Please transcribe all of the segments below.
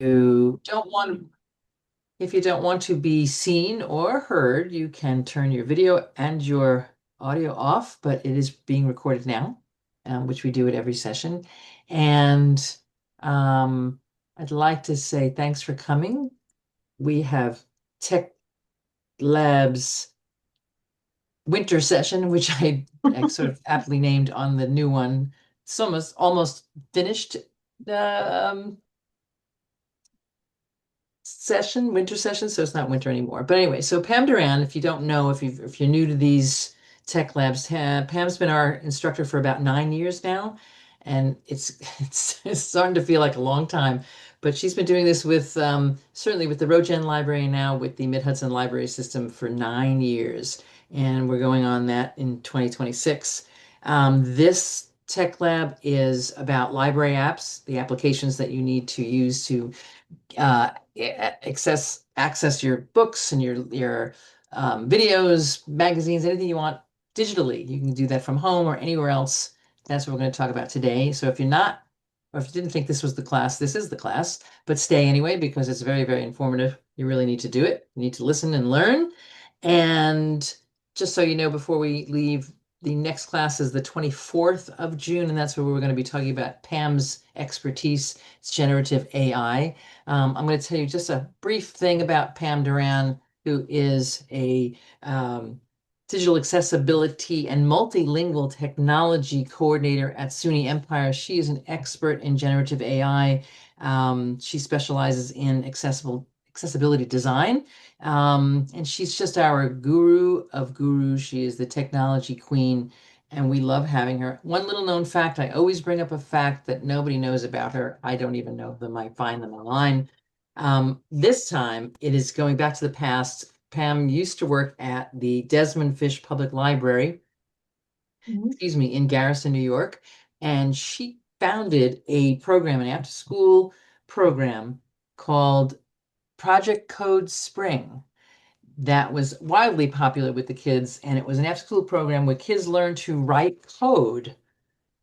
you don't want if you don't want to be seen or heard, you can turn your video and your audio off, but it is being recorded now, which we do at every session. And um, I'd like to say thanks for coming. We have Tech Labs winter session, which I sort of aptly named on the new one. It's almost finished. Um, winter session, so it's not winter anymore. But anyway, so Pam Duran, if you don't know, if you're new to these tech labs, Pam's been our instructor for about 9 years now, and it's starting to feel like a long time. But she's been doing this with certainly with the Rogen Library and now with the Mid Hudson Library System for 9 years, and we're going on that in 2026. This tech lab is about library apps, the applications that you need to use to access your books and your videos, magazines, anything you want digitally. You can do that from home or anywhere else. That's what we're going to talk about today. So if you're not, or if you didn't think this was the class, this is the class, but stay anyway because it's very, very informative. You really need to do it. You need to listen and learn. And just so you know, before we leave, the next class is the 24th of June, and that's where we're going to be talking about Pam's expertise. It's generative AI. I'm going to tell you just a brief thing about Pam Duran, who is a digital accessibility and multilingual technology coordinator at SUNY Empire. She is an expert in generative AI. She specializes in accessibility design. And she's just our guru of gurus. She is the technology queen, and we love having her. One little known fact, I always bring up a fact that nobody knows about her. I don't even know them. I find them online. This time it is going back to the past. Pam used to work at the Desmond Fish Public Library, Mhm. excuse me, in Garrison, New York, and she founded a program, an after-school program called Project Code Spring that was wildly popular with the kids. And it was an after school program where kids learn to write code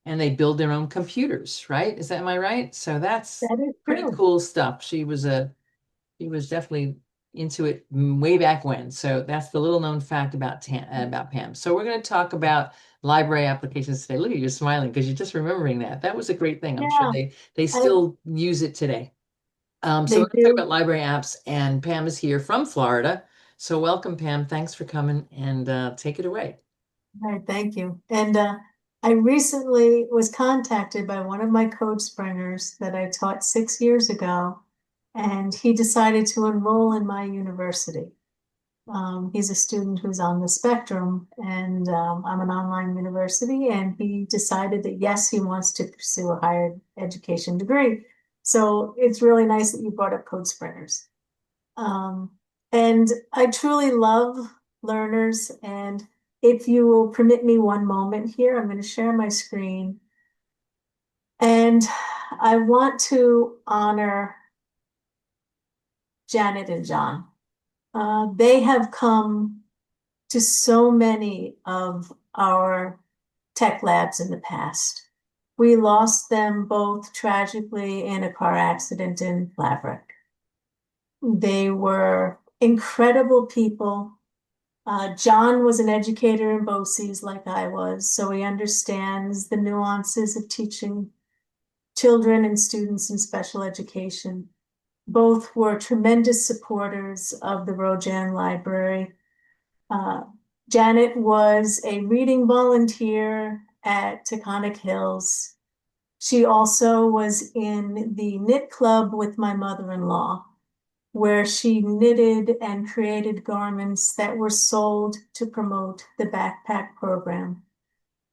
and they build their own computers, right? Am I right? So that's That is pretty true. cool stuff. She was definitely into it way back when. So that's the little known fact about Pam. So we're going to talk about library applications today. Look at you smiling because you're just remembering that. That was a great thing. I'm sure Yeah, they I, still use it today. So they we're going to talk do. about library apps, and Pam is here from Florida. So welcome, Pam. Thanks for coming, and take it away. All right, thank you. And I recently was contacted by one of my code springers that I taught 6 years ago, and he decided to enroll in my university. He's a student who's on the spectrum, and I'm an online university, and he decided that yes, he wants to pursue a higher education degree. So it's really nice that you brought up code springers. Um, and I truly love learners. And if you will permit me one moment here, I'm going to share my screen. And I want to honor Janet and John. They have come to so many of our tech labs in the past. We lost them both tragically in a car accident in Laverick. They were incredible people. John was an educator in BOCES like I was, so he understands the nuances of teaching children and students in special education. Both were tremendous supporters of the Rojan Library. Uh, Janet was a reading volunteer at Taconic Hills. She also was in the knit club with my mother-in-law, where she knitted and created garments that were sold to promote the backpack program.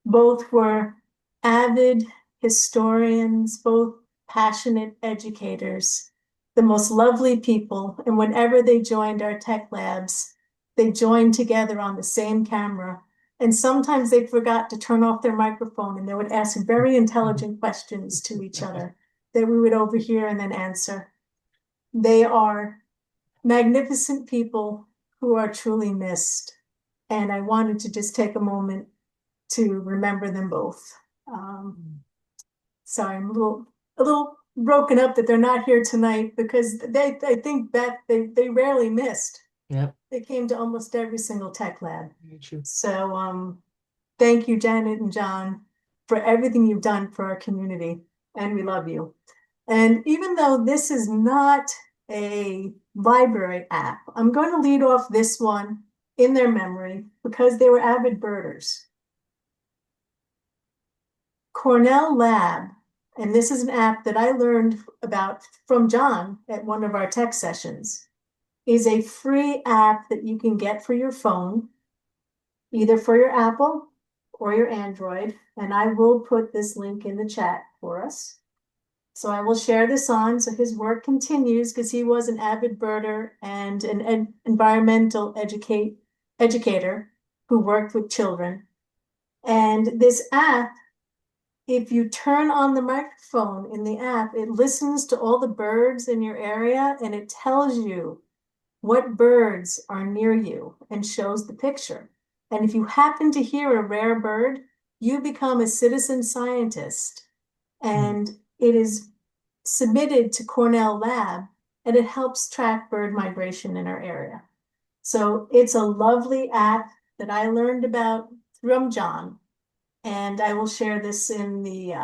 Both were avid historians, both passionate educators, the most lovely people. And whenever they joined our tech labs, they joined together on the same camera. And sometimes they forgot to turn off their microphone and they would ask very intelligent questions to each other that we would overhear and then answer. They are magnificent people who are truly missed. And I wanted to just take a moment to remember them both. Um, Sorry, I'm a little broken up that they're not here tonight because I think that they rarely missed. Yep. They came to almost every single tech lab. Very true. So thank you, Janet and John, for everything you've done for our community, and we love you. And even though this is not a library app, I'm going to lead off this one in their memory because they were avid birders. Cornell Lab, and this is an app that I learned about from John at one of our tech sessions, is a free app that you can get for your phone, either for your Apple or your Android. And I will put this link in the chat for us. So I will share this on so his work continues because he was an avid birder and an environmental educator who worked with children. And this app, if you turn on the microphone in the app, it listens to all the birds in your area and it tells you what birds are near you and shows the picture. And if you happen to hear a rare bird, you become a citizen scientist. Mm. And it is submitted to Cornell Lab and it helps track bird migration in our area. So it's a lovely app that I learned about from John. And I will share this in the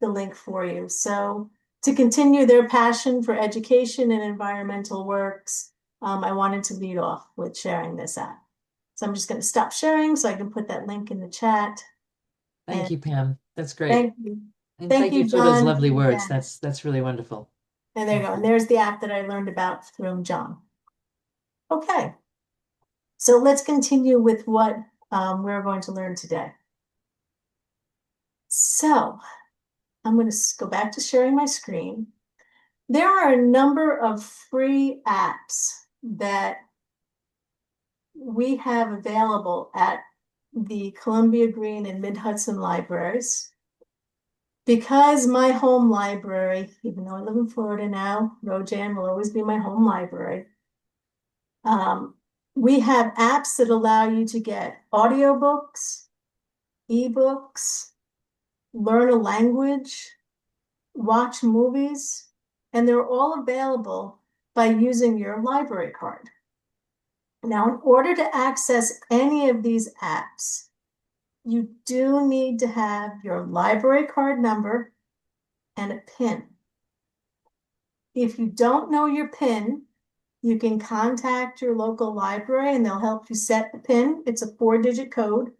link for you. So to continue their passion for education and environmental works, I wanted to lead off with sharing this app. So I'm just going to stop sharing so I can put that link in the chat. Thank And you, Pam. That's great. thank you. And Thank thank you you, for those John lovely and words. Janet. That's really wonderful. And there you Thank go. And you. there's the app that I learned about through John. Okay. So let's continue with what we're going to learn today. So I'm going to go back to sharing my screen. There are a number of free apps that we have available at the Columbia Green and Mid-Hudson libraries. Because my home library, even though I live in Florida now, Rojan will always be my home library. We have apps that allow you to get audiobooks, ebooks, learn a language, watch movies, and they're all available by using your library card. Now, in order to access any of these apps, you do need to have your library card number and a PIN. If you don't know your PIN, you can contact your local library and they'll help you set the PIN. It's a 4-digit code.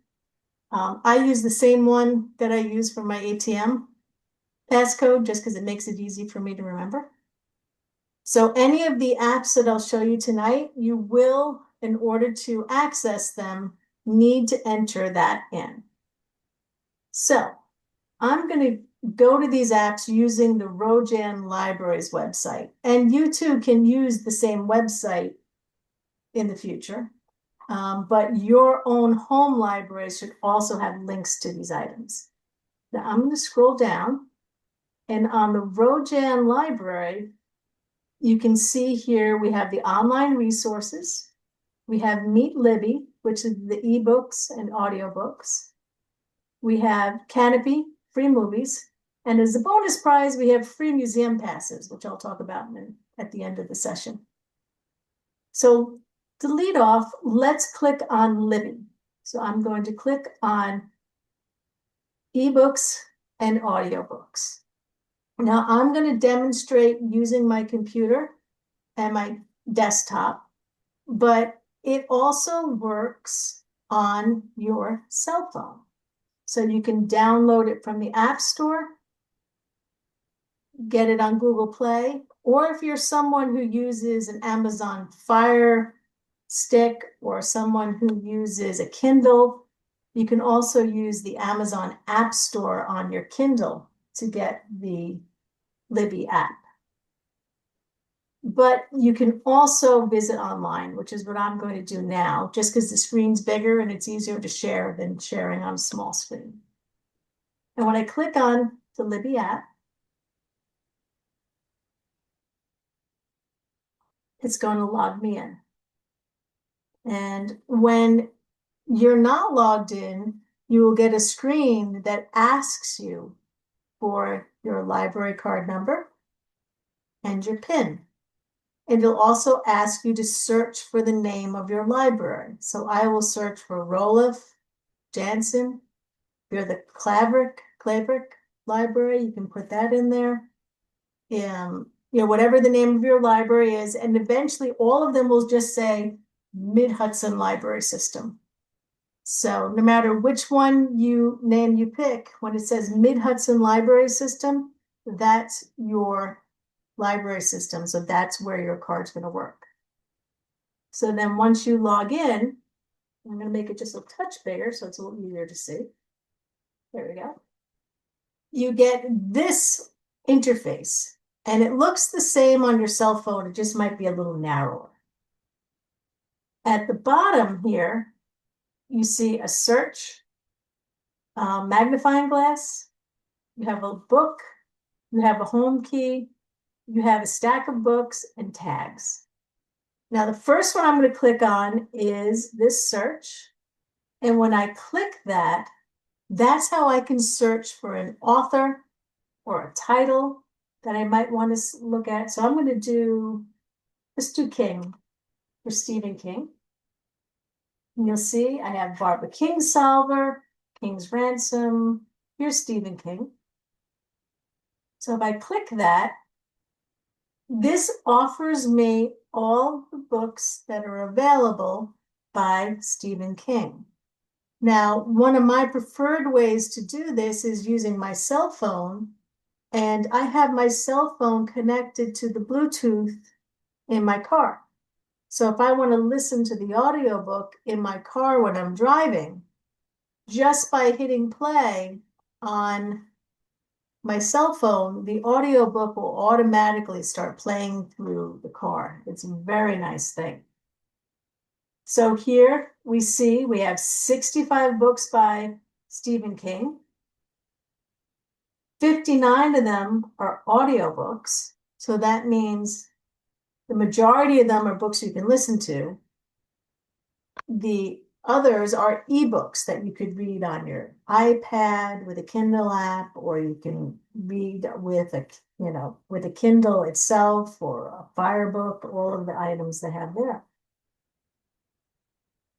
I use the same one that I use for my ATM passcode just because it makes it easy for me to remember. So any of the apps that I'll show you tonight, you will, in order to access them, need to enter that in. So I'm going to go to these apps using the Rojan Libraries website. And you too can use the same website in the future. But your own home library should also have links to these items. Now I'm going to scroll down. And on the Rojan Library, you can see here we have the online resources. We have Meet Libby, which is the ebooks and audiobooks. We have Kanopy, free movies. And as a bonus prize, we have free museum passes, which I'll talk about at the end of the session. So to lead off, let's click on Libby. So I'm going to click on ebooks and audiobooks. Now I'm going to demonstrate using my computer and my desktop, but it also works on your cell phone. So you can download it from the App Store, get it on Google Play, or if you're someone who uses an Amazon Fire Stick or someone who uses a Kindle, you can also use the Amazon App Store on your Kindle to get the Libby app. But you can also visit online, which is what I'm going to do now, just because the screen's bigger and it's easier to share than sharing on a small screen. And when I click on the Libby app, it's going to log me in. And when you're not logged in, you will get a screen that asks you for your library card number and your PIN. And it'll also ask you to search for the name of your library. So I will search for Roloff Jansen. If you're the Claverick Library, you can put that in there. Whatever the name of your library is, and eventually all of them will just say Mid-Hudson Library System. So no matter which name you pick, when it says Mid-Hudson Library System, that's your library system. So that's where your card's going to work. So then once you log in, I'm going to make it just a touch bigger so it's a little easier to see. There we go. You get this interface, and it looks the same on your cell phone. It just might be a little narrower. At the bottom here, you see a search, magnifying glass. You have a book. You have a home key. You have a stack of books and tags. Now, the first one I'm going to click on is this search. And when I click that, that's how I can search for an author or a title that I might want to look at. So I'm going to let's do King, for Stephen King. And you'll see I have Barbara Kingsolver, King's Ransom. Here's Stephen King. So if I click that, this offers me all the books that are available by Stephen King. Now, one of my preferred ways to do this is using my cell phone, and I have my cell phone connected to the Bluetooth in my car. So if I want to listen to the audiobook in my car when I'm driving, just by hitting play on my cell phone, the audiobook will automatically start playing through the car. It's a very nice thing. So here we see we have 65 books by Stephen King. 59 of them are audiobooks. So that means the majority of them are books you can listen to. The others are ebooks that you could read on your iPad with a Kindle app, or you can read with a Kindle itself or a Firebook, all of the items they have there.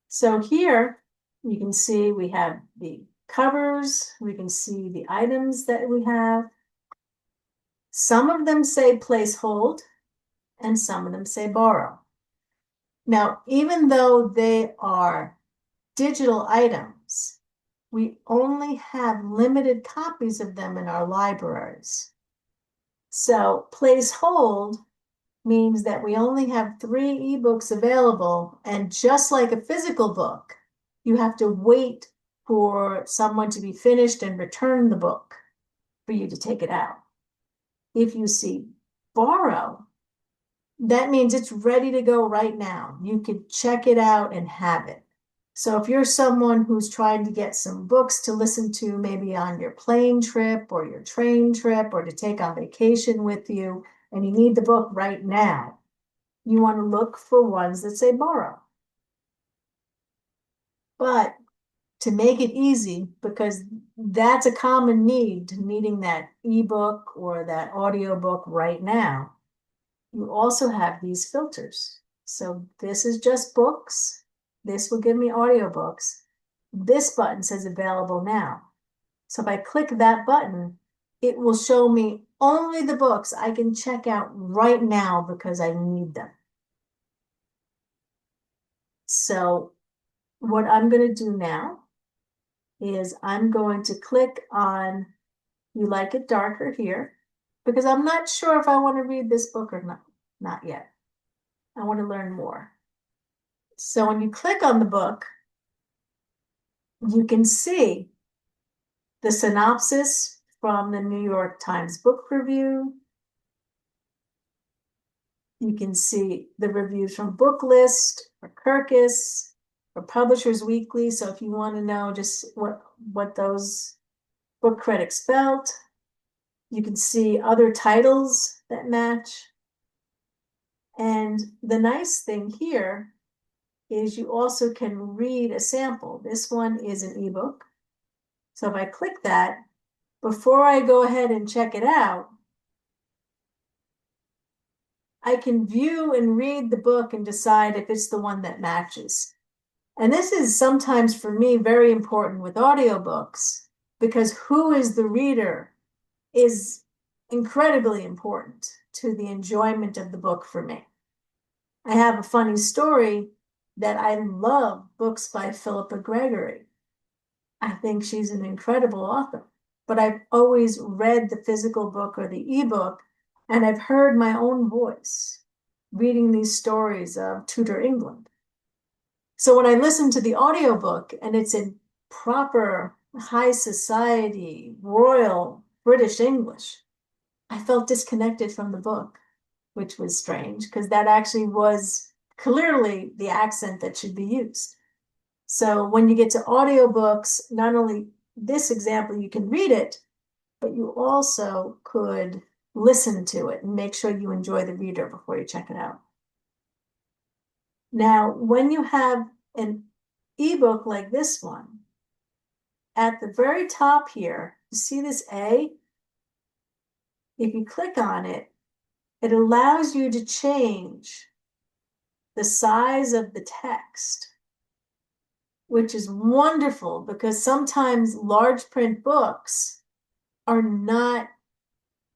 So here you can see we have the covers, we can see the items that we have. Some of them say place hold, and some of them say borrow. Now, even though they are digital items, we only have limited copies of them in our libraries. So place hold means that we only have 3 ebooks available, and just like a physical book, you have to wait for someone to be finished and return the book for you to take it out. If you see borrow, that means it's ready to go right now. You could check it out and have it. So if you're someone who's trying to get some books to listen to, maybe on your plane trip or your train trip, or to take on vacation with you, and you need the book right now, you want to look for ones that say borrow. But to make it easy, because that's a common need, needing that ebook or that audiobook right now, you also have these filters. So this is just books. This will give me audiobooks. This button says available now. So if I click that button, it will show me only the books I can check out right now because I need them. So what I'm going to do now is I'm going to click on You Like It Darker here, because I'm not sure if I want to read this book or not yet. I want to learn more. So when you click on the book, you can see the synopsis from the New York Times Book Review. You can see the reviews from Booklist or Kirkus or Publishers Weekly. So if you want to know just what those book critics felt, you can see other titles that match. And the nice thing here is you also can read a sample. This one is an ebook. So if I click that, before I go ahead and check it out, I can view and read the book and decide if it's the one that matches. And this is sometimes for me very important with audiobooks because who is the reader is incredibly important to the enjoyment of the book for me. I have a funny story that I love books by Philippa Gregory. I think she's an incredible author, but I've always read the physical book or the ebook, and I've heard my own voice reading these stories of Tudor England. So when I listen to the audiobook and it's in proper high society, royal British English, I felt disconnected from the book, which was strange because that actually was clearly the accent that should be used. So when you get to audiobooks, not only this example, you can read it, but you also could listen to it and make sure you enjoy the reader before you check it out. Now, when you have an ebook like this one, at the very top here, you see this A? If you click on it, it allows you to change the size of the text, which is wonderful because sometimes large print books are not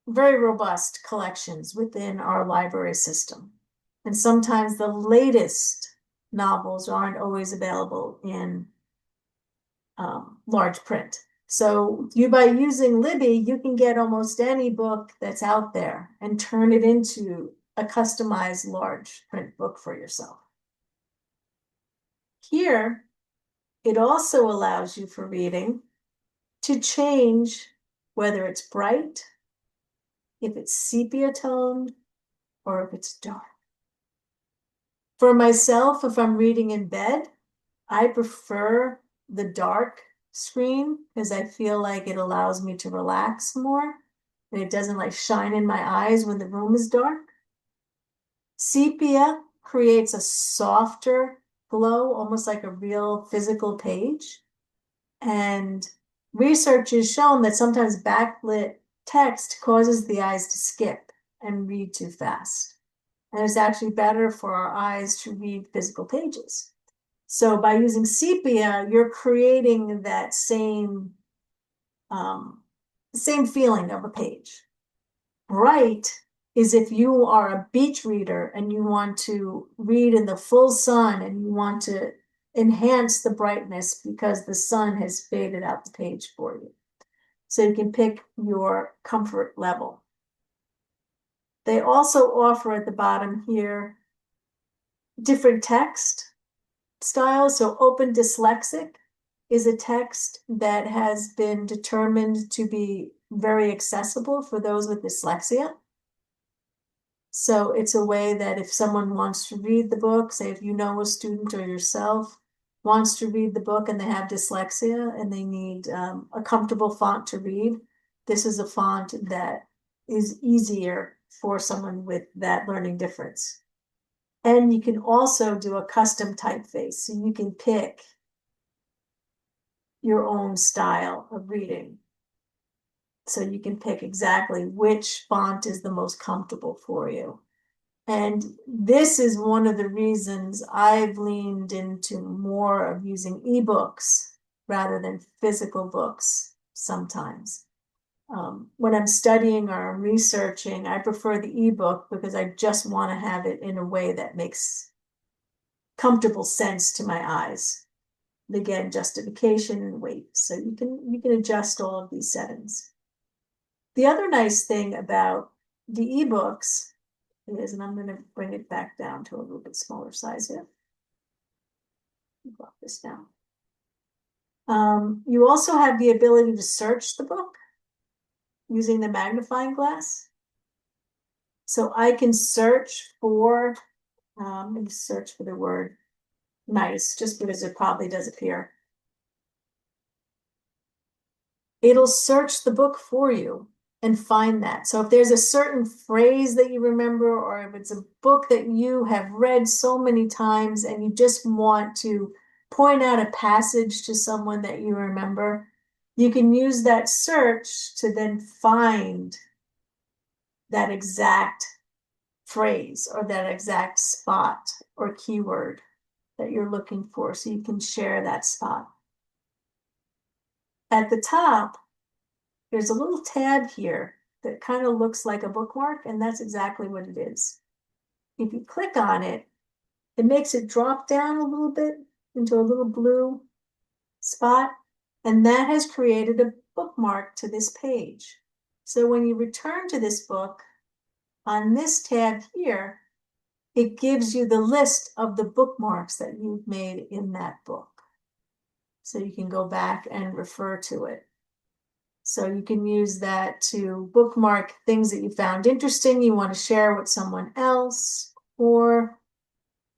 very robust collections within our library system. And sometimes the latest novels aren't always available in large print. So by using Libby, you can get almost any book that's out there and turn it into a customized large print book for yourself. Here, it also allows you for reading to change whether it's bright, if it's sepia toned, or if it's dark. For myself, if I'm reading in bed, I prefer the dark screen because I feel like it allows me to relax more and it doesn't like shine in my eyes when the room is dark. Sepia creates a softer glow, almost like a real physical page. And research has shown that sometimes backlit text causes the eyes to skip and read too fast. And it's actually better for our eyes to read physical pages. So by using sepia, you're creating that same feeling of a page. Bright is if you are a beach reader and you want to read in the full sun and you want to enhance the brightness because the sun has faded out the page for you. So you can pick your comfort level. They also offer at the bottom here different text styles. So Open Dyslexic is a text that has been determined to be very accessible for those with dyslexia. So it's a way that if someone wants to read the book, say if you know a student or yourself wants to read the book and they have dyslexia and they need a comfortable font to read, this is a font that is easier for someone with that learning difference. And you can also do a custom typeface. So you can pick your own style of reading. So you can pick exactly which font is the most comfortable for you. And this is one of the reasons I've leaned into more of using ebooks rather than physical books sometimes. When I'm studying or I'm researching, I prefer the ebook because I just want to have it in a way that makes comfortable sense to my eyes. And again, justification and weight. So you can adjust all of these settings. The other nice thing about the ebooks is, and I'm going to bring it back down to a little bit smaller size here. Drop this down. You also have the ability to search the book using the magnifying glass. So I can search for, let me search for the word nice, just because it probably does appear. It'll search the book for you and find that. So if there's a certain phrase that you remember, or if it's a book that you have read so many times and you just want to point out a passage to someone that you remember, You can use that search to then find that exact phrase or that exact spot or keyword that you're looking for, so you can share that spot. At the top, there's a little tab here that kind of looks like a bookmark, and that's exactly what it is. If you click on it, it makes it drop down a little bit into a little blue spot, and that has created a bookmark to this page. So when you return to this book, on this tab here, it gives you the list of the bookmarks that you've made in that book. So you can go back and refer to it. So you can use that to bookmark things that you found interesting, you want to share with someone else, or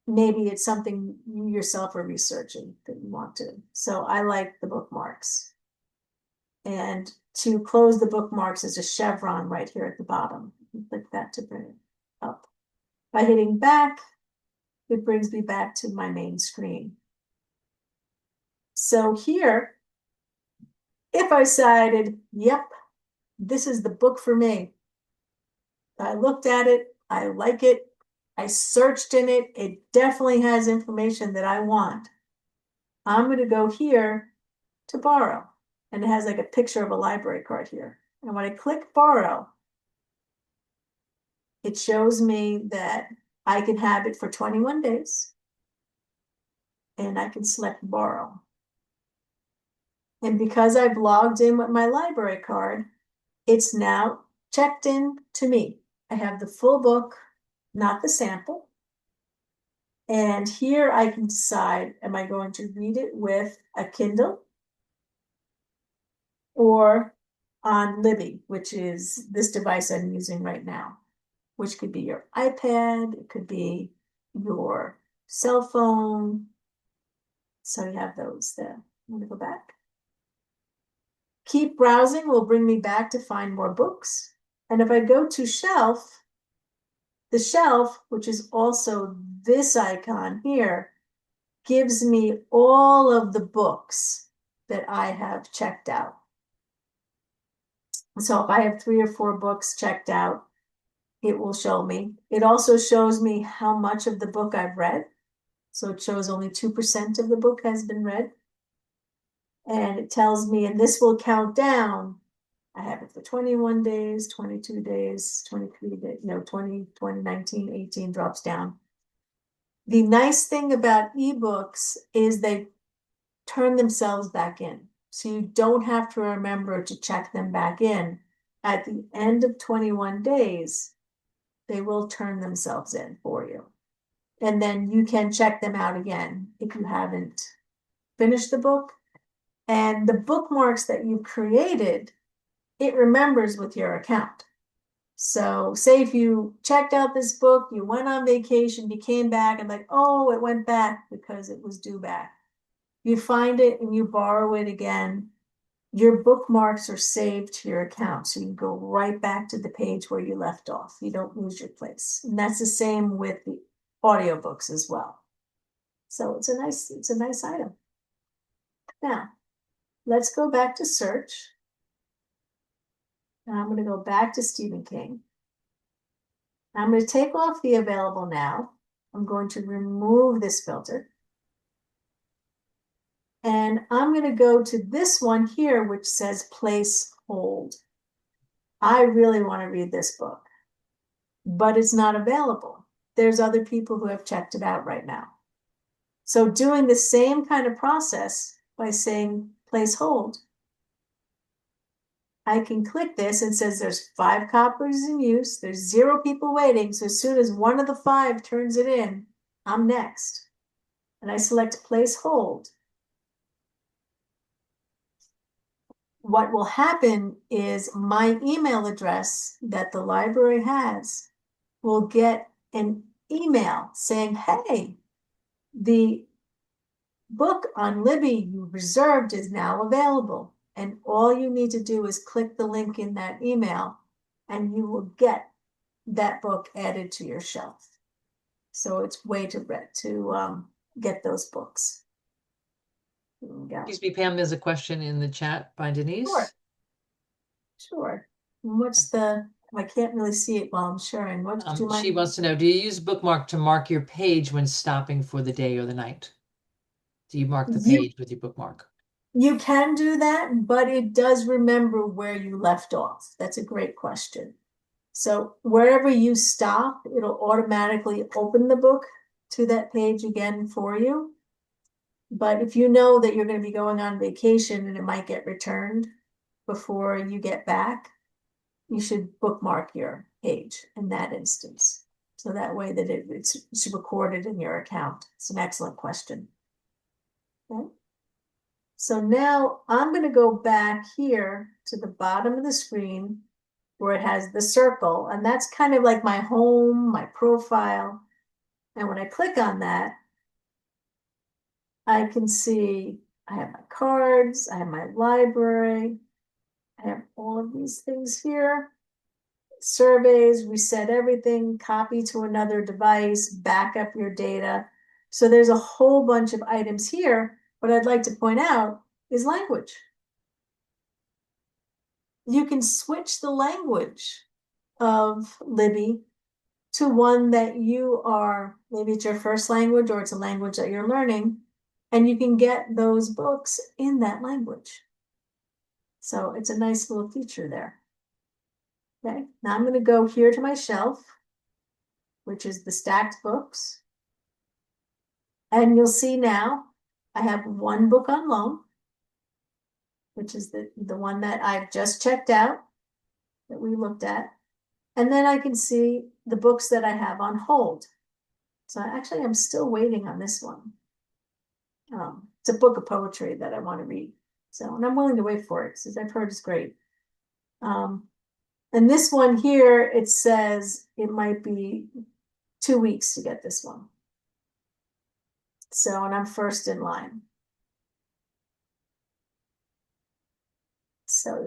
maybe it's something you yourself are researching that you want to. So I like the bookmarks. And to close the bookmarks is a chevron right here at the bottom. Click that to bring it up. By hitting back, it brings me back to my main screen. So here, if I decided, yep, this is the book for me. I looked at it, I like it, I searched in it, it definitely has information that I want. I'm going to go here to borrow. And it has like a picture of a library card here. And when I click borrow, it shows me that I can have it for 21 days. And I can select borrow. And because I've logged in with my library card, it's now checked in to me. I have the full book, not the sample. And here I can decide, am I going to read it with a Kindle or on Libby, which is this device I'm using right now, which could be your iPad, it could be your cell phone. So you have those there. I'm going to go back. Keep browsing will bring me back to find more books. And if I go to shelf, the shelf, which is also this icon here, gives me all of the books that I have checked out. So if I have 3 or 4 books checked out, it will show me. It also shows me how much of the book I've read. So it shows only 2% of the book has been read. And it tells me, and this will count down. I have it for 21 days, 22 days, 23 days, no, 20, 20, 19, 18 drops down. The nice thing about ebooks is they turn themselves back in. So you don't have to remember to check them back in. At the end of 21 days, they will turn themselves in for you. And then you can check them out again if you haven't finished the book. And the bookmarks that you created, it remembers with your account. So say if you checked out this book, you went on vacation, you came back and like, oh, it went back because it was due back. You find it and you borrow it again. Your bookmarks are saved to your account. So you go right back to the page where you left off. You don't lose your place. And that's the same with the audiobooks as well. So it's a nice item. Now, let's go back to search. And I'm going to go back to Stephen King. I'm going to take off the available now. I'm going to remove this filter. And I'm going to go to this one here, which says place hold. I really want to read this book, but it's not available. There's other people who have checked it out right now. So doing the same kind of process by saying place hold, I can click this and it says there's 5 copies in use. There's 0 people waiting. So as soon as one of the 5 turns it in, I'm next. And I select place hold. What will happen is my email address that the library has will get an email saying, hey, the book on Libby you reserved is now available. And all you need to do is click the link in that email and you will get that book added to your shelf. So it's way to get those books. There we go. Excuse me, Pam, there's a question in the chat by Sure, Denise. sure. And what's I can't really see it while I'm sharing. What, do you She mind? wants to know, do you use bookmark to mark your page when stopping for the day or the night? Do you mark the You page with your bookmark? You can do that, but it does remember where you left off. That's a great question. So wherever you stop, it'll automatically open the book to that page again for you. But if you know that you're going to be going on vacation and it might get returned before you get back, you should bookmark your page in that instance. So that way that it's recorded in your account. It's an excellent question. Okay. So now I'm going to go back here to the bottom of the screen where it has the circle, and that's kind of like my home, my profile. And when I click on that, I can see I have my cards, I have my library, I have all of these things here. Surveys, reset everything, copy to another device, back up your data. So there's a whole bunch of items here. What I'd like to point out is language. You can switch the language of Libby to one that you are, maybe it's your first language or it's a language that you're learning, and you can get those books in that language. So it's a nice little feature there. Okay, now I'm going to go here to my shelf, which is the stacked books. And you'll see now I have one book on loan, which is the one that I've just checked out, that we looked at. And then I can see the books that I have on hold. So actually, I'm still waiting on this one. It's a book of poetry that I want to read. So, and I'm willing to wait for it because I've heard it's great. And this one here, it says it might be 2 weeks to get this one. So, and I'm first in line. So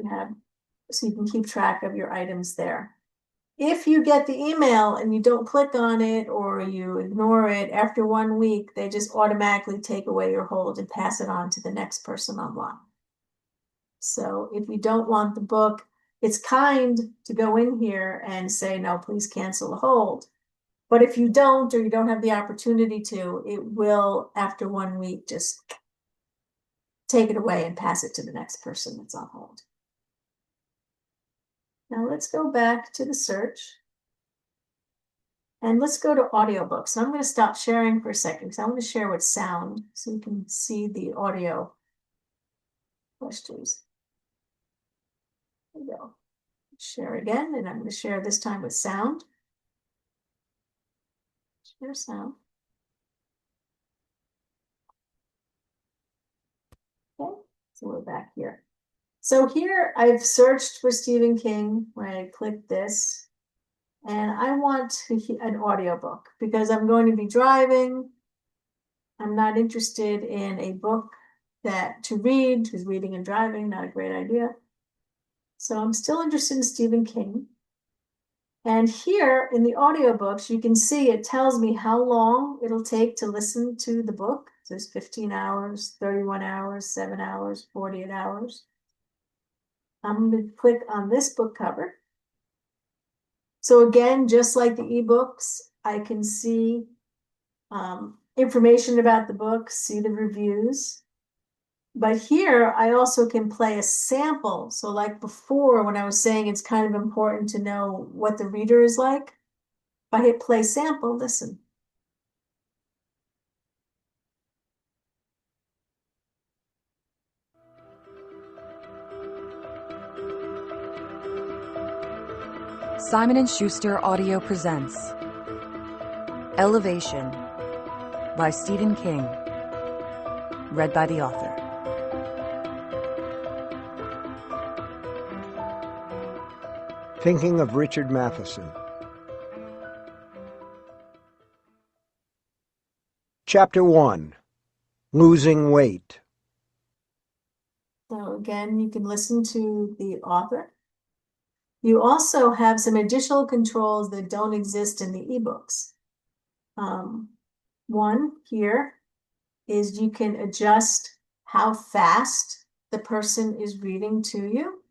you can keep track of your items there. If you get the email and you don't click on it or you ignore it, after 1 week, they just automatically take away your hold and pass it on to the next person online. So if you don't want the book, it's kind to go in here and say, no, please cancel the hold. But if you don't, or you don't have the opportunity to, it will, after 1 week, just take it away and pass it to the next person that's on hold. Now let's go back to the search. And let's go to audiobooks. So I'm going to stop sharing for a second because I want to share with sound so you can see the audio questions. There we go. Share again, and I'm going to share this time with sound. Share sound. Okay, so we're back here. So here I've searched for Stephen King when I click this, and I want an audiobook because I'm going to be driving. I'm not interested in a book to read, because reading and driving, not a great idea. So I'm still interested in Stephen King. And here in the audiobooks, you can see it tells me how long it'll take to listen to the book. So there's 15 hours, 31 hours, 7 hours, 48 hours. I'm going to click on this book cover. So again, just like the ebooks, I can see information about the book, see the reviews. But here I also can play a sample. So like before, when I was saying it's kind of important to know what the reader is like, if I hit play sample, listen. Simon & Schuster Audio presents Elevation by Stephen King, read by the author. Thinking of Richard Matheson. Chapter 1. Losing Weight. So again, you can listen to the author. You also have some additional controls that don't exist in the ebooks. One here is you can adjust how fast the person is reading to you.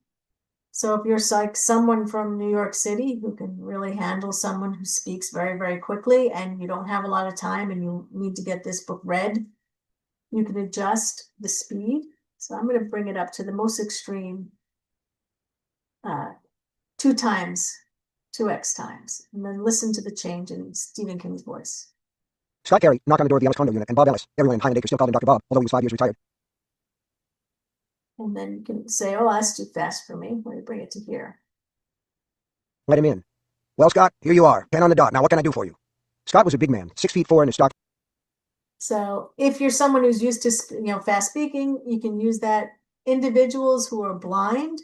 So if you're like someone from New York City who can really handle someone who speaks very, very quickly, and you don't have a lot of time and you need to get this book read, you can adjust the speed. So I'm going to bring it up to the most extreme, 2x times, and then listen to the change in Stephen King's voice. Scott Carey, knock on the door of the Ellis condo unit, and Bob Ellis. Everyone in Highland Acres still called him Dr. Bob, although he was 5 years retired. And then you can say, oh, that's too fast for me. Let me bring it to here. Let him in. Well, Scott, here you are. 10 on the dot. Now what can I do for you? Scott was a big man, 6'4" in his stock. So if you're someone who's used to, fast speaking, you can use that. Individuals who are blind,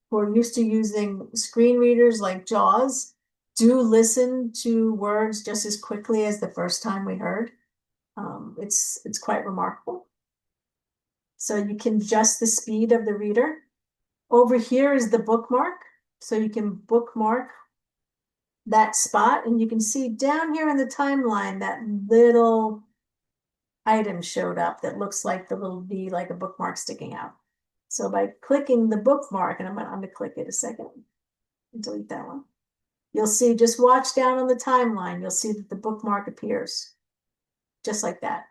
who are used to using screen readers like JAWS, do listen to words just as quickly as the first time we heard. It's quite remarkable. So you can adjust the speed of the reader. Over here is the bookmark. So you can bookmark that spot, and you can see down here in the timeline that little item showed up that looks like the little V, like a bookmark sticking out. So by clicking the bookmark, and I'm going to click it a second and delete that one, you'll see, just watch down on the timeline, you'll see that the bookmark appears just like that.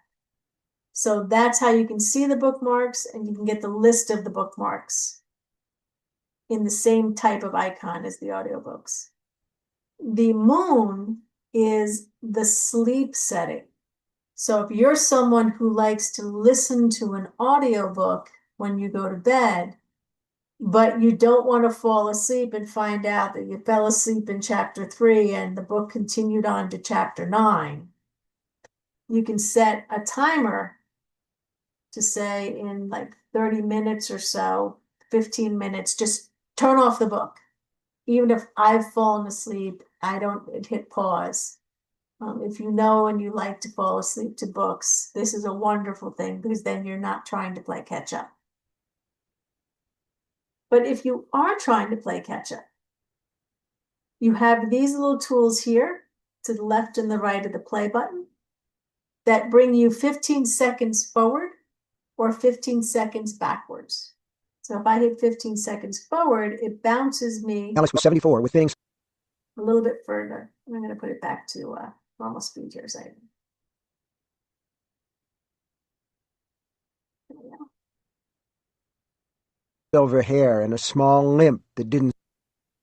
So that's how you can see the bookmarks, and you can get the list of the bookmarks in the same type of icon as the audiobooks. The moon is the sleep setting. So if you're someone who likes to listen to an audiobook when you go to bed, but you don't want to fall asleep and find out that you fell asleep in chapter 3 and the book continued on to chapter 9, you can set a timer to say in like 30 minutes or so, 15 minutes, just turn off the book. Even if I've fallen asleep, I don't hit pause. If you know and you like to fall asleep to books, this is a wonderful thing, because then you're not trying to play catch up. But if you are trying to play catch up, you have these little tools here to the left and the right of the play button that bring you 15 seconds forward or 15 seconds backwards. So if I hit 15 seconds forward, it bounces me Alice was 74 with things. a little bit further. I'm going to put it back to normal speed here. So Silver hair and a small limp that didn't.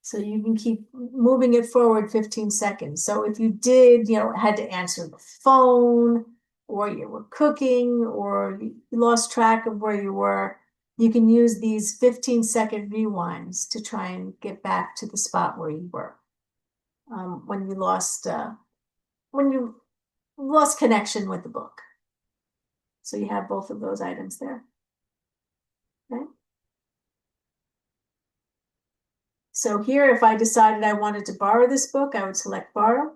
So you can keep moving it forward 15 seconds. So if you did, had to answer the phone, or you were cooking, or you lost track of where you were, you can use these 15-second rewinds to try and get back to the spot where you were when you lost connection with the book. So you have both of those items there. Okay. So here, if I decided I wanted to borrow this book, I would select borrow.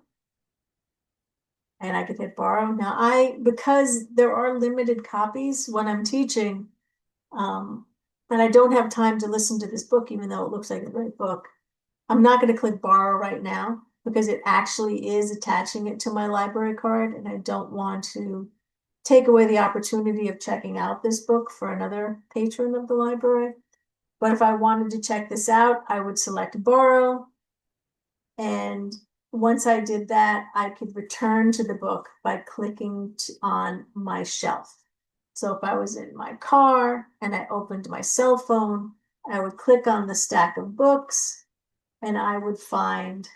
And I could hit borrow. Now because there are limited copies when I'm teaching, and I don't have time to listen to this book, even though it looks like a great book, I'm not going to click borrow right now, because it actually is attaching it to my library card, and I don't want to take away the opportunity of checking out this book for another patron of the library. But if I wanted to check this out, I would select borrow. And once I did that, I could return to the book by clicking on my shelf. So if I was in my car and I opened my cell phone, I would click on the stack of books and I would find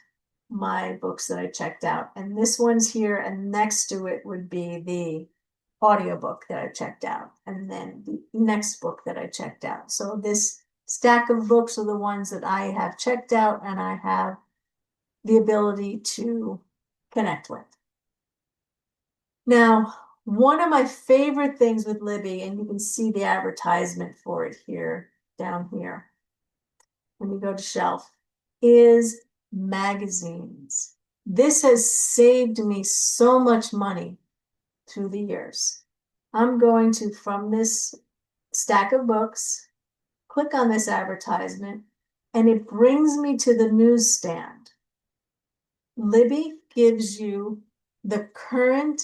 my books that I checked out. And this one's here, and next to it would be the audiobook that I checked out, and then the next book that I checked out. So this stack of books are the ones that I have checked out and I have the ability to connect with. Now, one of my favorite things with Libby, and you can see the advertisement for it here, down here, when you go to shelf, is magazines. This has saved me so much money through the years. I'm going to, from this stack of books, click on this advertisement, and it brings me to the newsstand. Libby gives you the current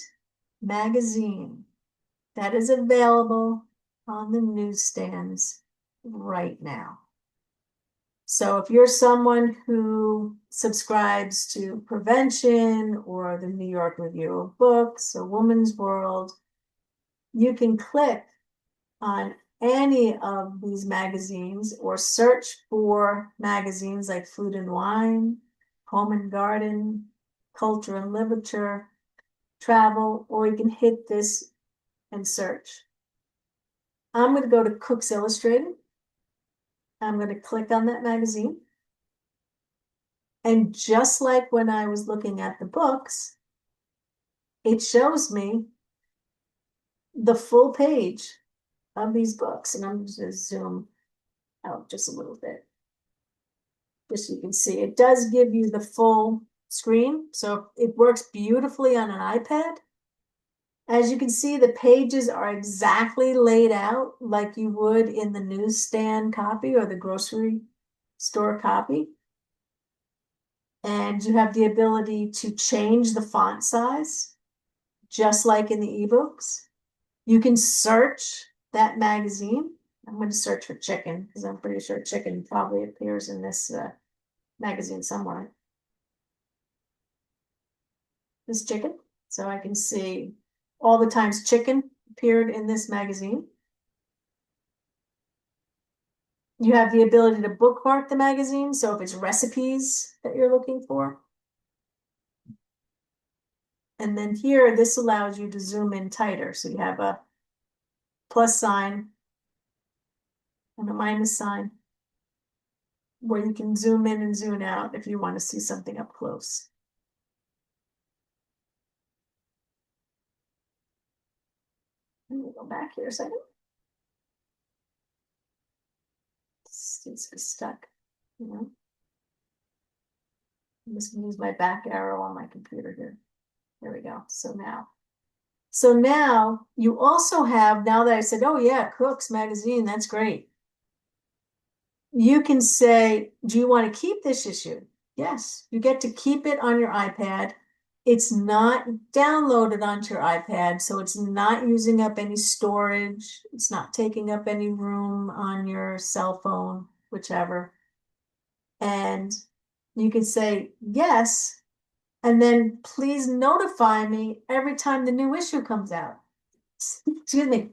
magazine that is available on the newsstands right now. So if you're someone who subscribes to Prevention or the New York Review of Books or Woman's World, you can click on any of these magazines or search for magazines like Food and Wine, Home and Garden, Culture and Literature, Travel, or you can hit this and search. I'm going to go to Cooks Illustrated. I'm going to click on that magazine. And just like when I was looking at the books, it shows me the full page of these books. And I'm just going to zoom out just a little bit. Just so you can see, it does give you the full screen. So it works beautifully on an iPad. As you can see, the pages are exactly laid out like you would in the newsstand copy or the grocery store copy. And you have the ability to change the font size, just like in the ebooks. You can search that magazine. I'm going to search for chicken because I'm pretty sure chicken probably appears in this magazine somewhere. This chicken. So I can see all the times chicken appeared in this magazine. You have the ability to bookmark the magazine. So if it's recipes that you're looking for. And then here, this allows you to zoom in tighter. So you have a plus sign and a minus sign where you can zoom in and zoom out if you want to see something up close. Let me go back here a second. It's stuck, you know. I'm just gonna use my back arrow on my computer here. There we go. So now you also have, now that I said, oh yeah, Cooks magazine, that's great. You can say, do you want to keep this issue? Yes, you get to keep it on your iPad. It's not downloaded onto your iPad, so it's not using up any storage. It's not taking up any room on your cell phone, whichever. And you can say yes, and then please notify me every time the new issue comes out. Excuse me.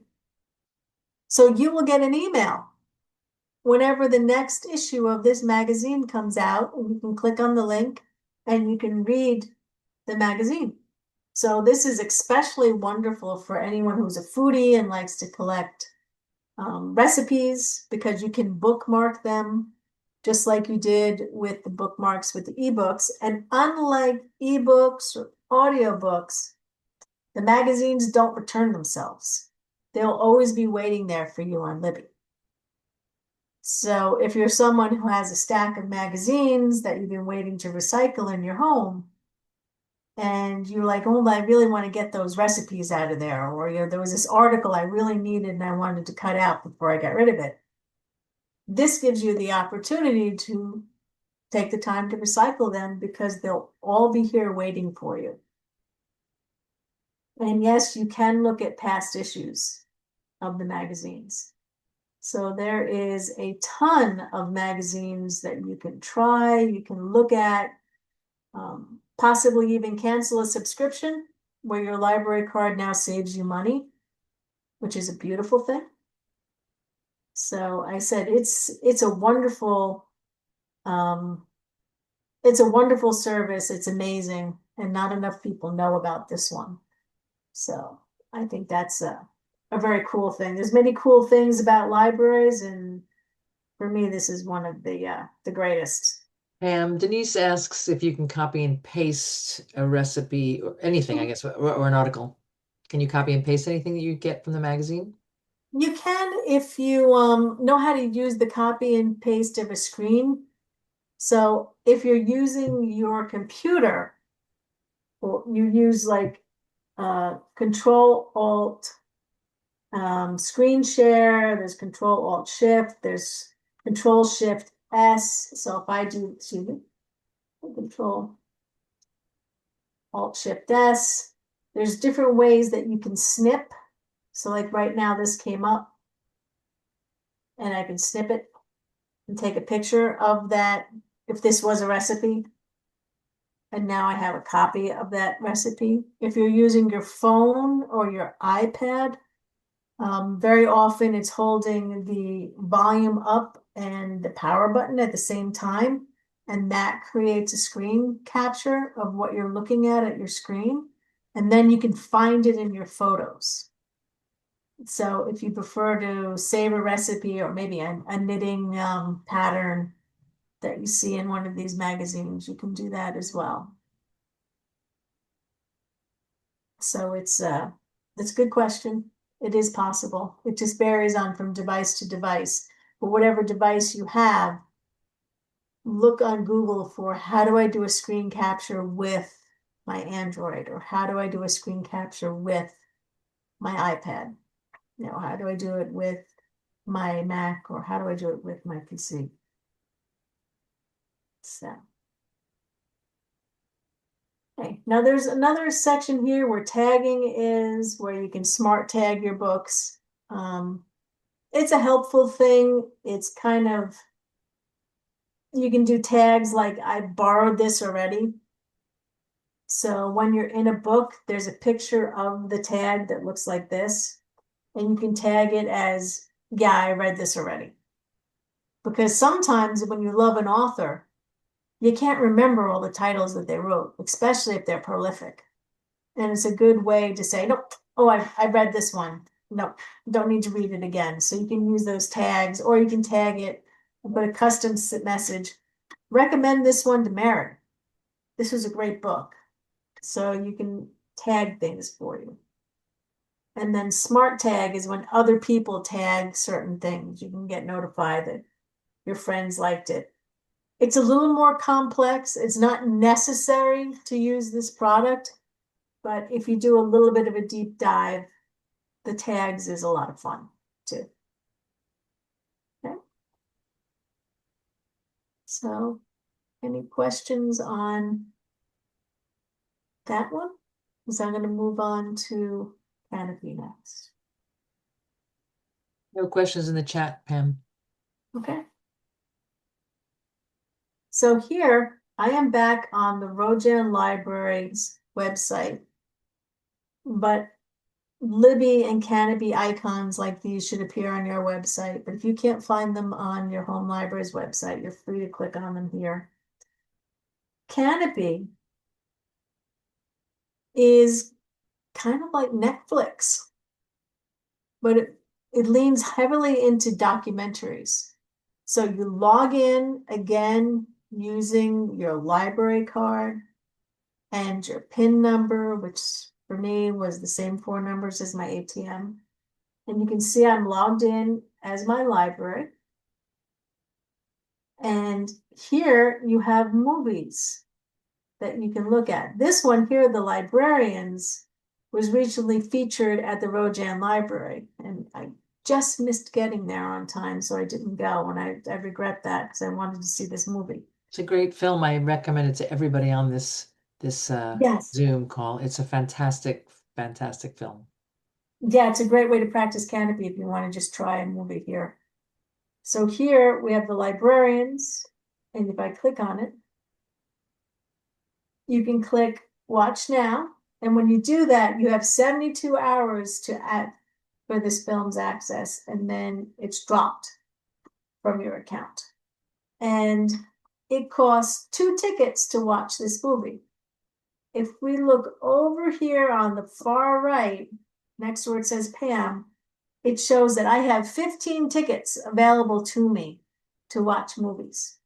So you will get an email whenever the next issue of this magazine comes out, and you can click on the link and you can read the magazine. So this is especially wonderful for anyone who's a foodie and likes to collect recipes, because you can bookmark them just like you did with the bookmarks with the ebooks. And unlike ebooks or audiobooks, the magazines don't return themselves. They'll always be waiting there for you on Libby. So if you're someone who has a stack of magazines that you've been waiting to recycle in your home, and you're like, oh, I really want to get those recipes out of there, or there was this article I really needed and I wanted to cut out before I got rid of it. This gives you the opportunity to take the time to recycle them, because they'll all be here waiting for you. And yes, you can look at past issues of the magazines. So there is a ton of magazines that you can try, you can look at, possibly even cancel a subscription where your library card now saves you money, which is a beautiful thing. So I said it's a wonderful service. It's amazing, and not enough people know about this one. So I think that's a very cool thing. There's many cool things about libraries, and for me, this is one of the greatest. Denise asks if you can copy and paste a recipe or anything, I guess, or an article. Can you copy and paste anything that you get from the magazine? You can if you know how to use the copy and paste of a screen. So if you're using your computer, or you use like Control Alt screen share, there's Control Alt Shift, there's Control Shift S. So if I do, excuse me, Control Alt Shift S, there's different ways that you can snip. So like right now, this came up. and I can snip it and take a picture of that if this was a recipe. And now I have a copy of that recipe. If you're using your phone or your iPad, very often it's holding the volume up and the power button at the same time. And that creates a screen capture of what you're looking at your screen. And then you can find it in your photos. So if you prefer to save a recipe or maybe a knitting pattern that you see in one of these magazines, you can do that as well. So it's a good question. It is possible. It just varies on from device to device. But whatever device you have, look on Google for how do I do a screen capture with my Android, or how do I do a screen capture with my iPad? You know, how do I do it with my Mac, or how do I do it with my PC? So, okay. Now there's another section here where tagging is, where you can smart tag your books. It's a helpful thing. It's kind of, you can do tags like I borrowed this already. So when you're in a book, there's a picture of the tag that looks like this, and you can tag it as, yeah, I read this already. Because sometimes when you love an author, you can't remember all the titles that they wrote, especially if they're prolific. And it's a good way to say, nope, oh, I read this one. Nope, don't need to read it again. So you can use those tags, or you can tag it and put a custom message. Recommend this one to Mary. This was a great book. So you can tag things for you. And then smart tag is when other people tag certain things. You can get notified that your friends liked it. It's a little more complex. It's not necessary to use this product, but if you do a little bit of a deep dive, the tags is a lot of fun too. Okay. So, any questions on that one? Because I'm going to move on to Kanopy next. No questions in the chat, Pam. Okay. So here I am back on the Rojan Library's website, but Libby and Kanopy icons like these should appear on your website. But if you can't find them on your home library's website, you're free to click on them here. Kanopy is kind of like Netflix, but it leans heavily into documentaries. So you log in again using your library card and your PIN number, which for me was the same 4 numbers as my ATM. And you can see I'm logged in as my library. And here you have movies that you can look at. This one here, The Librarians, was recently featured at the Rojan Library. And I just missed getting there on time, so I didn't go. And I regret that because I wanted to see this movie. It's a great film. I recommend it to everybody on this Yes. Zoom call. It's a fantastic, fantastic film. Yeah, it's a great way to practice Kanopy if you want to just try a movie here. So here we have The Librarians, and if I click on it, you can click Watch Now. And when you do that, you have 72 hours to add for this film's access, and then it's dropped from your account. And it costs 2 tickets to watch this movie. If we look over here on the far right, next to where it says Pam, it shows that I have 15 tickets available to me to watch movies.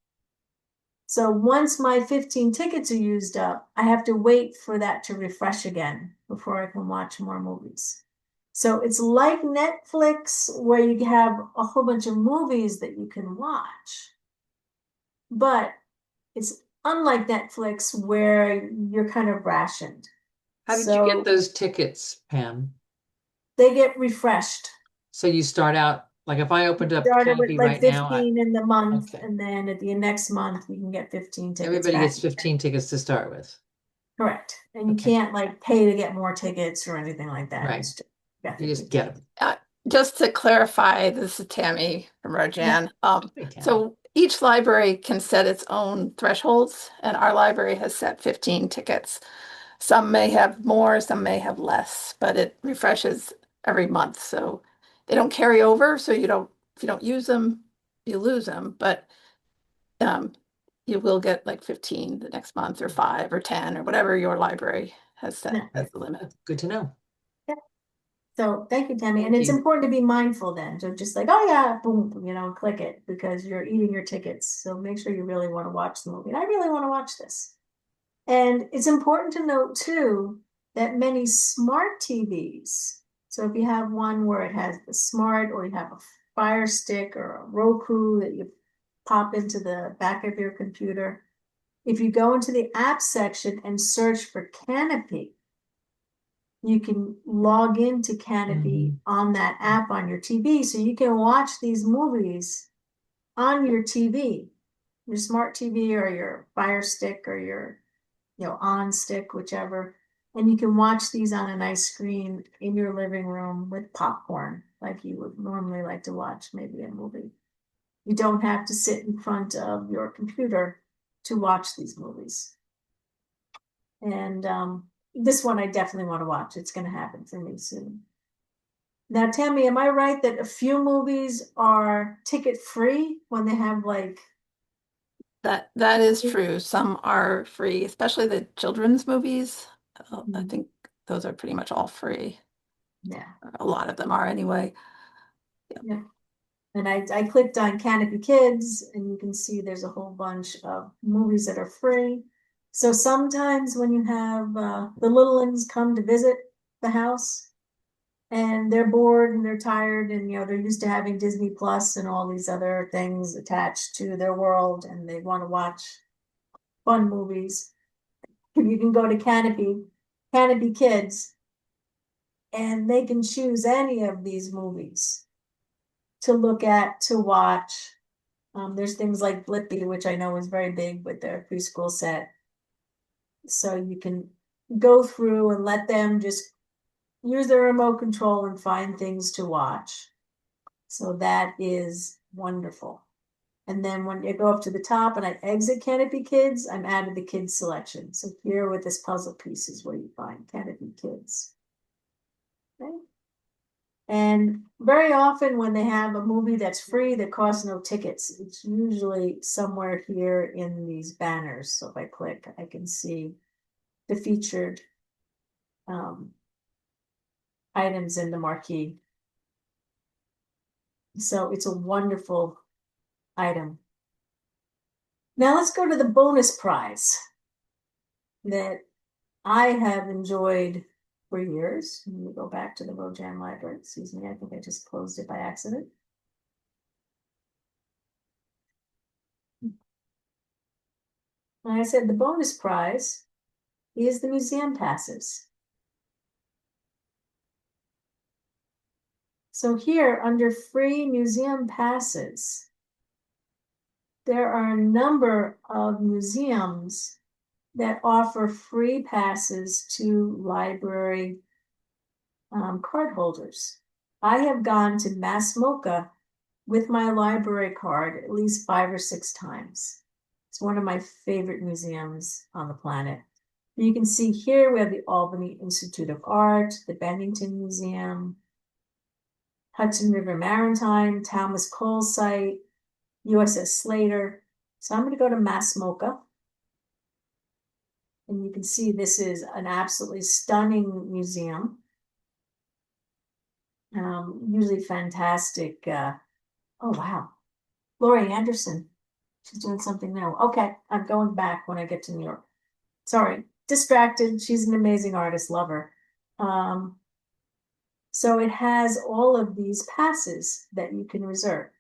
So once my 15 tickets are used up, I have to wait for that to refresh again before I can watch more movies. So it's like Netflix, where you have a whole bunch of movies that you can watch. But it's unlike Netflix, where you're kind of rationed. How did you get those tickets, Pam? They get refreshed. So you start out, like if I opened up Started with Kanopy like right now, 15 in the month, okay. and then at the next month you can get 15 tickets. Everybody back. gets 15 tickets to start with. Correct. And you Okay. can't like pay to get more tickets or anything like that. Right. It's just, You just get them. just to clarify, this is Tammy from Yeah. Rojan. Hey, Tammy. So each library can set its own thresholds, and our library has set 15 tickets. Some may have more, some may have less, but it refreshes every month. So they don't carry over. So if you don't use them, you lose them. But um, you will get like 15 the next month, or 5 or 10, or whatever your library has set Yeah. as the limit. Good to know. So thank you, Tammy. And Thank it's you. important to be mindful then. So just like, oh yeah, boom, click it because you're eating your tickets. So make sure you really want to watch the movie. And I really want to watch this. And it's important to note too that many smart TVs, so if you have one where it has the smart, or you have a Fire Stick or a Roku that you pop into the back of your computer, if you go into the app section and search for Kanopy, you can log into Kanopy on that app on your TV, so you can watch these movies on your TV, your smart TV or your Fire Stick or your on stick, whichever. And you can watch these on a nice screen in your living room with popcorn, like you would normally like to watch maybe a movie. You don't have to sit in front of your computer to watch these movies. And this one I definitely want to watch. It's going to happen for me soon. Now, Tammy, am I right that a few movies are ticket free when they have like That is true. Some are free, especially the children's movies. I think those are pretty much all free. yeah. A lot of them are anyway. Yeah. And I clicked on Canopy Kids, and you can see there's a whole bunch of movies that are free. So sometimes when you have the little ones come to visit the house and they're bored and they're tired, and they're used to having Disney Plus and all these other things attached to their world, and they want to watch fun movies, you can go to Canopy Kids, and they can choose any of these movies to look at, to watch. There's things like Blippi, which I know is very big with their preschool set. So you can go through and let them just use their remote control and find things to watch. So that is wonderful. And then when you go up to the top and I exit Canopy Kids, I'm out of the kids selection. So here with this puzzle piece is where you find Canopy Kids. Okay. And very often when they have a movie that's free that costs no tickets, it's usually somewhere here in these banners. So if I click, I can see the featured items in the marquee. So it's a wonderful item. Now let's go to the bonus prize that I have enjoyed for years. Let me go back to the Rojan Library. Excuse me, I think I just closed it by accident. Like I said, the bonus prize is the museum passes. So here, under free museum passes, there are a number of museums that offer free passes to library card holders. I have gone to Mass MoCA with my library card at least 5 or 6 times. It's one of my favorite museums on the planet. You can see here we have the Albany Institute of Art, the Bennington Museum, Hudson River Maritime, Thomas Cole Site, USS Slater. So I'm going to go to Mass MoCA. And you can see this is an absolutely stunning museum. Usually fantastic. Oh, wow. Laurie Anderson. She's doing something now. Okay, I'm going back when I get to New York. Sorry, distracted. She's an amazing artist, love her. So it has all of these passes that you can reserve.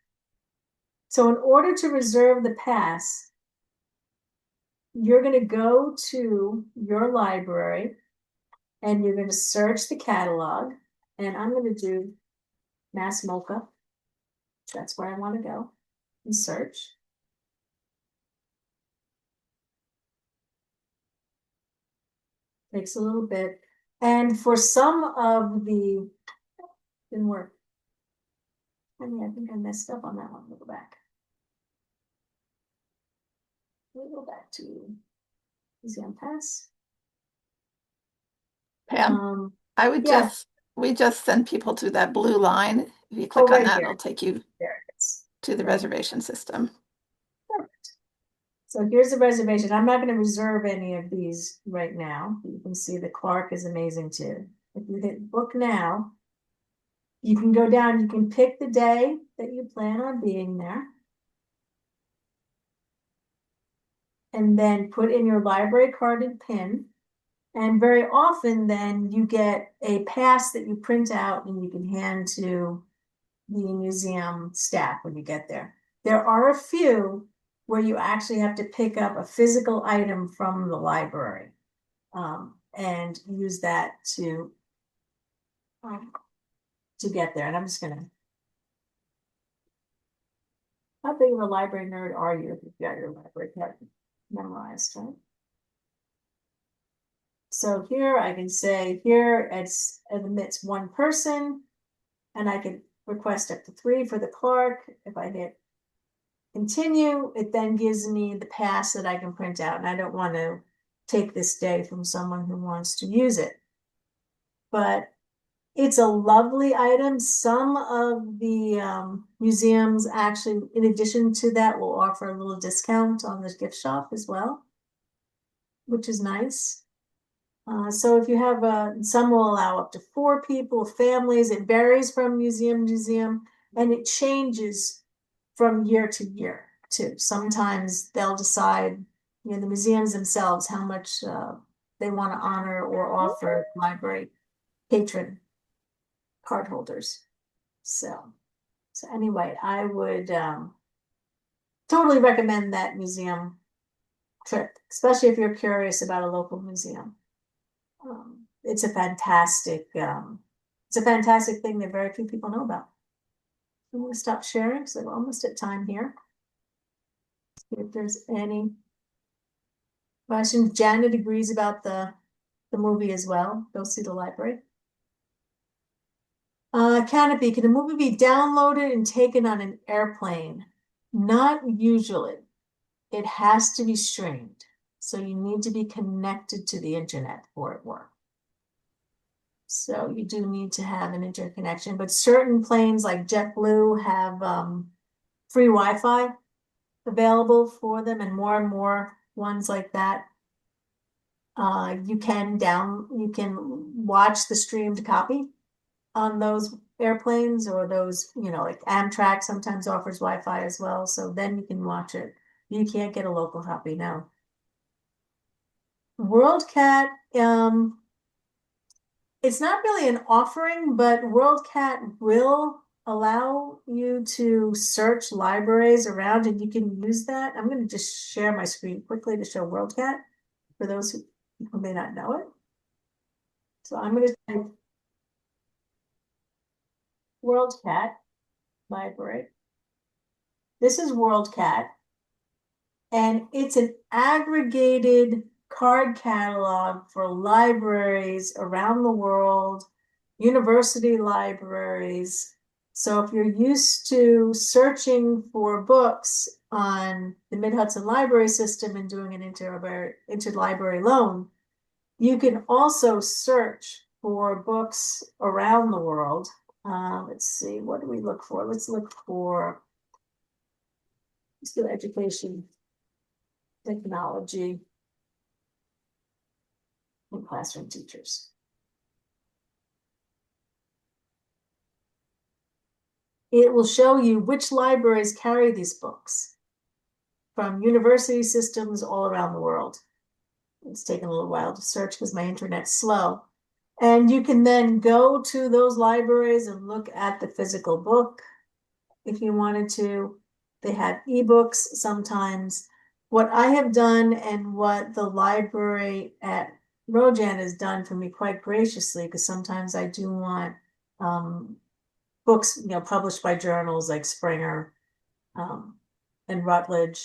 So in order to reserve the pass, you're going to go to your library and you're going to search the catalog. And I'm going to do Mass MoCA. That's where I want to go and search. Takes a little bit. And for some of the, didn't work. I think I messed up on that one. We'll go back. We'll go back to Museum Pass. Pam, I would Yeah. we just send people to that blue line. If you click on right that, here. it'll take you There it is. to the Okay. reservation system. Perfect. So here's the reservation. I'm not going to reserve any of these right now. You can see the Clark is amazing too. If you hit book now, you can go down, you can pick the day that you plan on being there. And then put in your library card and PIN. And very often then you get a pass that you print out and you can hand to the museum staff when you get there. There are a few where you actually have to pick up a physical item from the library and use that to get there. And I'm just gonna, how big of a library nerd are you if you've got your library card memorized, right? So here I can say here it admits one person, and I can request up to 3 for the Clark. If I hit continue, it then gives me the pass that I can print out, and I don't want to take this day from someone who wants to use it. But it's a lovely item. Some of the museums actually, in addition to that, will offer a little discount on the gift shop as well, which is nice. So if you have some will allow up to 4 people, families. It varies from museum to museum, and it changes from year to year too. Sometimes they'll decide, the museums themselves, how much they want to honor or offer library patron card holders. So anyway, I would totally recommend that museum trip, especially if you're curious about a local museum. It's a fantastic thing that very few people know about. I'm going to stop sharing because we're almost at time here. See if there's any questions. Janet agrees about the movie as well. Go see the library. Kanopy, can the movie be downloaded and taken on an airplane? Not usually. It has to be streamed. So you need to be connected to the internet for it work. So you do need to have an interconnection, but certain planes like JetBlue have free Wi-Fi available for them, and more ones like that. You can watch the streamed copy on those airplanes, or those, like Amtrak sometimes offers Wi-Fi as well. So then you can watch it. You can't get a local copy now. WorldCat, it's not really an offering, but WorldCat will allow you to search libraries around, and you can use that. I'm going to just share my screen quickly to show WorldCat for those who may not know it. So I'm going to type WorldCat library. This is WorldCat, and it's an aggregated card catalog for libraries around the world, university libraries. So if you're used to searching for books on the Mid-Hudson Library System and doing an interlibrary loan, you can also search for books around the world. Let's see, what do we look for? Let's do education, technology, and classroom teachers. It will show you which libraries carry these books from university systems all around the world. It's taken a little while to search because my internet's slow. And you can then go to those libraries and look at the physical book if you wanted to. They have ebooks sometimes. What I have done, and what the library at Rojan has done for me quite graciously, because sometimes I do want books, published by journals like Springer and Routledge,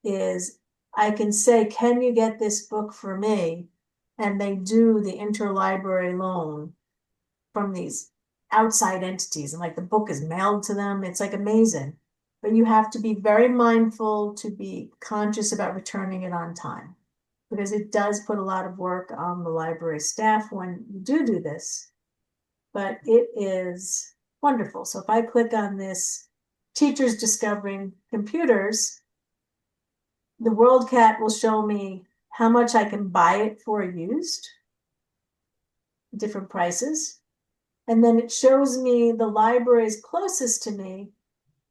is I can say, can you get this book for me? And they do the interlibrary loan from these outside entities, and like the book is mailed to them. It's like amazing. But you have to be very mindful to be conscious about returning it on time, because it does put a lot of work on the library staff when you do this. But it is wonderful. So if I click on this, Teachers Discovering Computers, the WorldCat will show me how much I can buy it for used, different prices. And then it shows me the libraries closest to me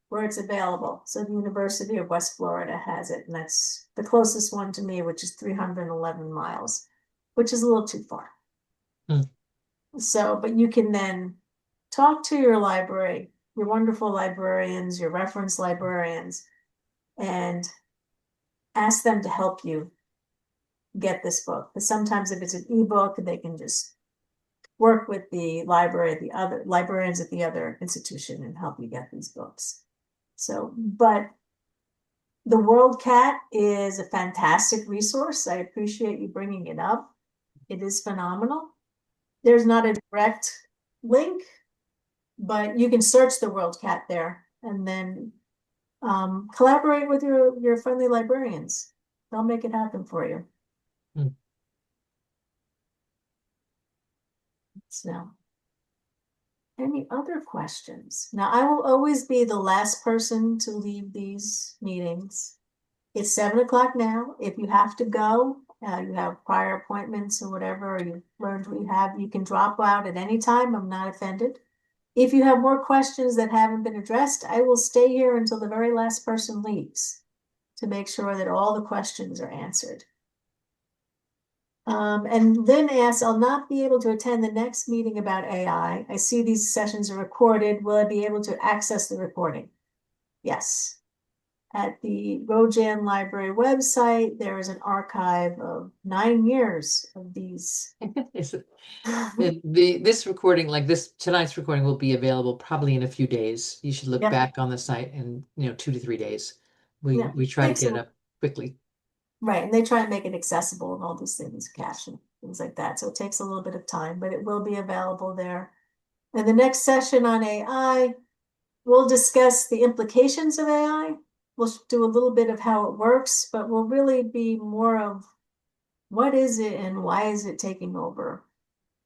where it's available. So the University of West Florida has it, and that's the closest one to me, which is 311 miles, which is a little too far. Hmm. So, but you can then talk to your library, your wonderful librarians, your reference librarians, and ask them to help you get this book. Because sometimes if it's an ebook, they can just work with the library, the other librarians at the other institution, and help you get these books. So, but the WorldCat is a fantastic resource. I appreciate you bringing it up. It is phenomenal. There's not a direct link, but you can search the WorldCat there and then collaborate with your friendly librarians. They'll make it happen for you. Hmm. So, any other questions? Now, I will always be the last person to leave these meetings. It's 7 o'clock now. If you have to go, you have prior appointments or whatever, or you've learned what you have, you can drop out at any time. I'm not offended. If you have more questions that haven't been addressed, I will stay here until the very last person leaves to make sure that all the questions are answered. And Lynn asks, I'll not be able to attend the next meeting about AI. I see these sessions are recorded. Will I be able to access the recording? Yes. At the Rojan Library website, there is an archive of 9 years of these. This recording, like this tonight's recording, will be available probably in a few days. You should look Yep. back on the site in 2 to 3 days. Yeah. We try to Thanks get a it up quickly. Right, and they try and make it accessible and all these things, cache and things like that. So it takes a little bit of time, but it will be available there. And the next session on AI, we'll discuss the implications of AI. We'll do a little bit of how it works, but we'll really be more of what is it and why is it taking over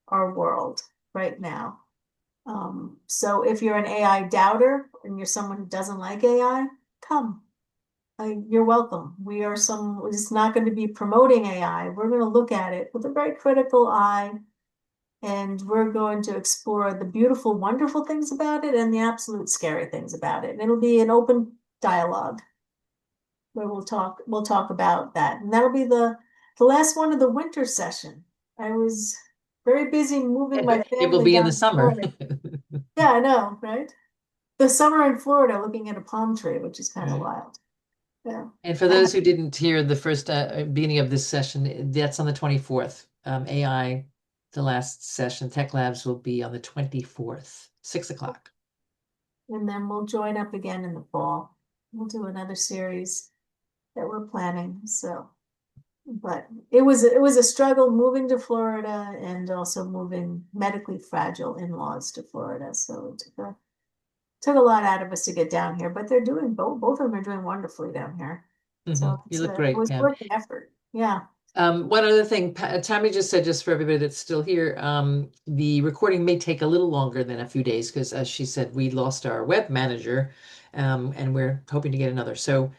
our world right now. So if you're an AI doubter and you're someone who doesn't like AI, come. You're welcome. It's not going to be promoting AI. We're going to look at it with a very critical eye, and we're going to explore the beautiful, wonderful things about it and the absolute scary things about it. And it'll be an open dialogue where we'll talk about that. And that'll be the last one of the winter session. I was very busy moving my It will family be in down the to summer. Florida. Yeah, I know, right? The summer in Florida looking at a palm tree, which is kind of Right. wild. Yeah. And for those who didn't hear the first beginning of this session, that's on the 24th. AI, the last session, Tech Labs will be on the 24th, 6 o'clock. And then we'll join up again in the fall. We'll do another series that we're planning. So, but it was a struggle moving to Florida and also moving medically fragile in-laws to Florida. So it took a lot out of us to get down here, but they're doing both of them are doing wonderfully down here. So You look it great, was Pam. worth the effort. Yeah. One other thing, Tammy just said, just for everybody that's still here, the recording may take a little longer than a few days because, as she said, we lost our web manager, and we're hoping to get another. So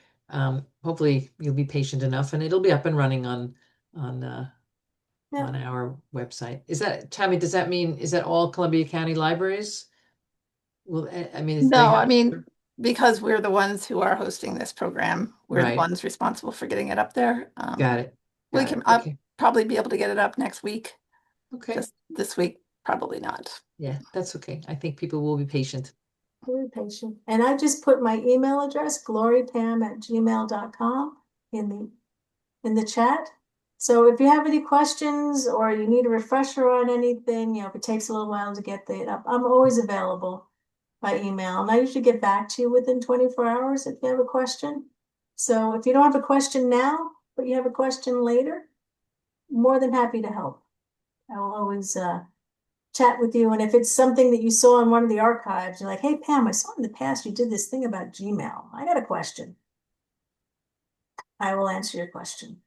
hopefully you'll be patient enough, and it'll be up and running on our website. Is that, Tammy? Does that mean is that all Columbia County libraries? Well, I mean, they No, have I mean, because we're the ones who are hosting this program, we're the right. ones responsible for getting it up there. Got it. I'll Okay. probably be able to get it up next week. Okay. Just this week, probably not. Yeah, that's okay. I think people will be patient. Very patient. And I just put my email address, glorypam@gmail.com in the chat. So if you have any questions or you need a refresher on anything, if it takes a little while to get it up, I'm always available by email. And I usually get back to you within 24 hours if you have a question. So if you don't have a question now, but you have a question later, more than happy to help. I will always chat with you. And if it's something that you saw in one of the archives, you're like, hey, Pam, I saw in the past you did this thing about Gmail. I got a question. I will answer your question.